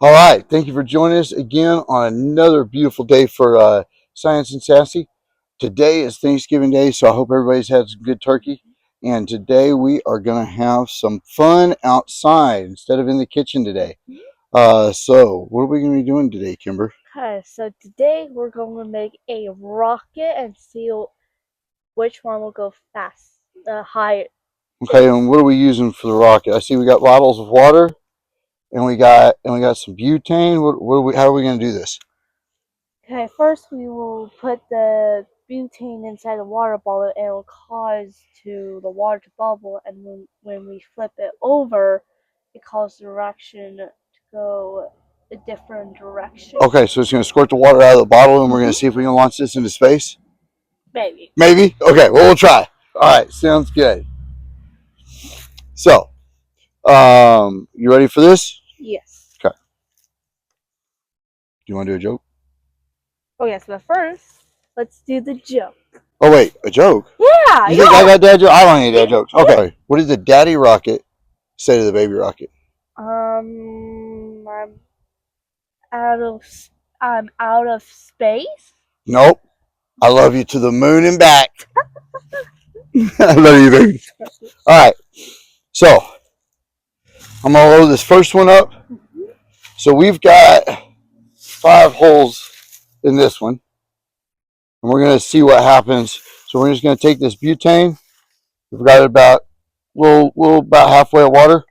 All right, thank you for joining us again on another beautiful day for Science and Sassy. Today is Thanksgiving Day, so I hope everybody's had some good turkey. And today we are going to have some fun outside instead of in the kitchen today. So what are we going to be doing today, Kimber? Okay, so today we're going to make a rocket and see which one will go fast, the higher. Okay, and what are we using for the rocket? I see we got bottles of water, and we got some butane. How are we going to do this? Okay, first we will put the butane inside the water bottle and it will cause the water to bubble, and when we flip it over, it causes the direction to go a different direction. Okay, so it's going to squirt the water out of the bottle, and we're going to see if we can launch this into space. Maybe. Maybe? Okay, well, we'll try. All right, sounds good. So, you ready for this? Yes. Okay. Do you want to do a joke? Oh yes, but first, let's do the joke. Oh, wait, a joke? Yeah, You think I got dad jokes? I don't need dad jokes. Yeah. Okay. What did the daddy rocket say to the baby rocket? I'm out of I'm out of space. Nope. I love you to the moon and back. I love you, baby. All right. So, I'm going to load this first one up. So, we've got 5 holes in this one. And we're going to see what happens. So, we're just going to take this butane. We've got about about halfway of water.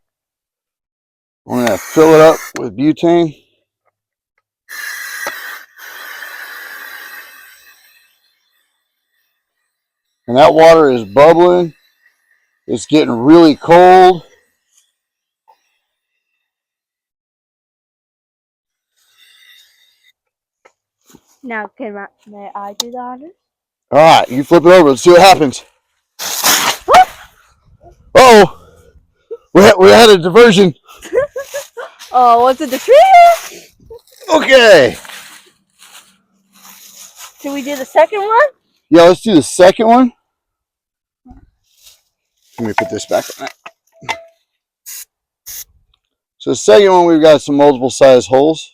We're going to fill it up with butane. And that water is bubbling. It's getting really cold. Now, may I do the honors? All right, you flip it over. Let's see what happens. Oh, we had a diversion. Oh, what's it, the tree? Okay. Should we do the second one? Yeah, let's do the second one. Let me put this back on that. So the second one, we've got some multiple size holes.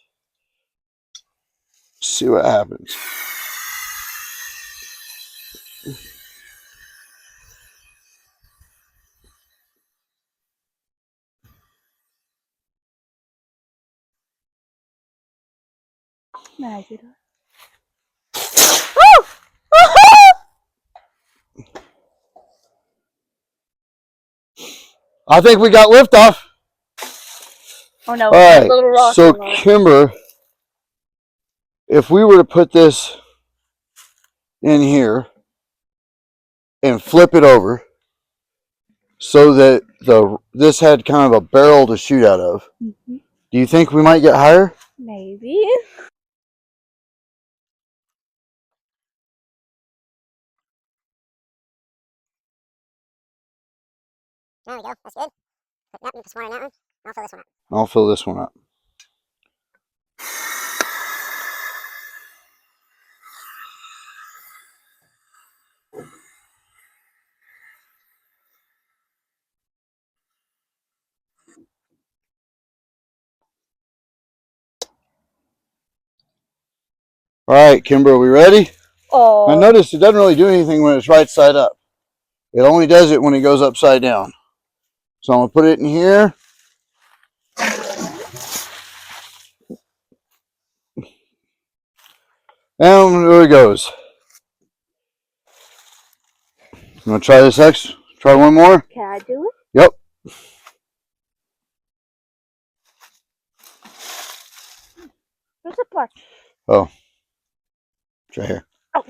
Let's see what happens. May I do that? I think we got liftoff. Oh no, All right. little rock. So Kimber, if we were to put this in here and flip it over so that this had kind of a barrel to shoot out of, do you think we might get higher? Maybe. There we go. That's good. Yep, you put some water in that one. I'll fill this one up. I'll fill this one up. All right, Kimber, are we ready? Oh. I noticed it doesn't really do anything when it's right side up. It only does it when it goes upside down. So I'm going to put it in here. And there it goes. I'm going to try this next. Try one more. Can I do it? Yep. Where's the part? Oh. It's right here. Oh.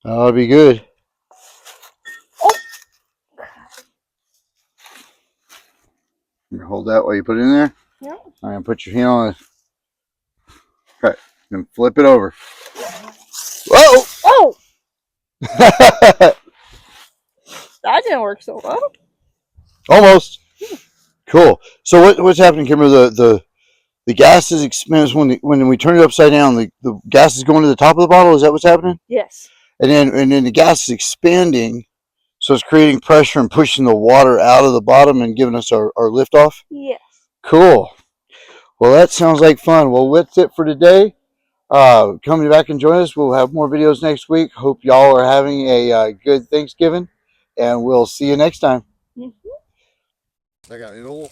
That'll be good. Oh. hold that while you put it in there. Yeah. All right, put your hand on it. Okay, then flip it over. Whoa! Oh, that didn't work so well. Almost. Cool. So what's happening, Kimber? The gas is expands when we turn it upside down. The gas is going to the top of the bottle. Is that what's happening? Yes. And then the gas is expanding, so it's creating pressure and pushing the water out of the bottom and giving us our lift off. Yes. Cool. Well, that sounds like fun. Well, that's it for today. Come back and join us. We'll have more videos next week. Hope y'all are having a good Thanksgiving, and we'll see you next time. Mhm. I got it all.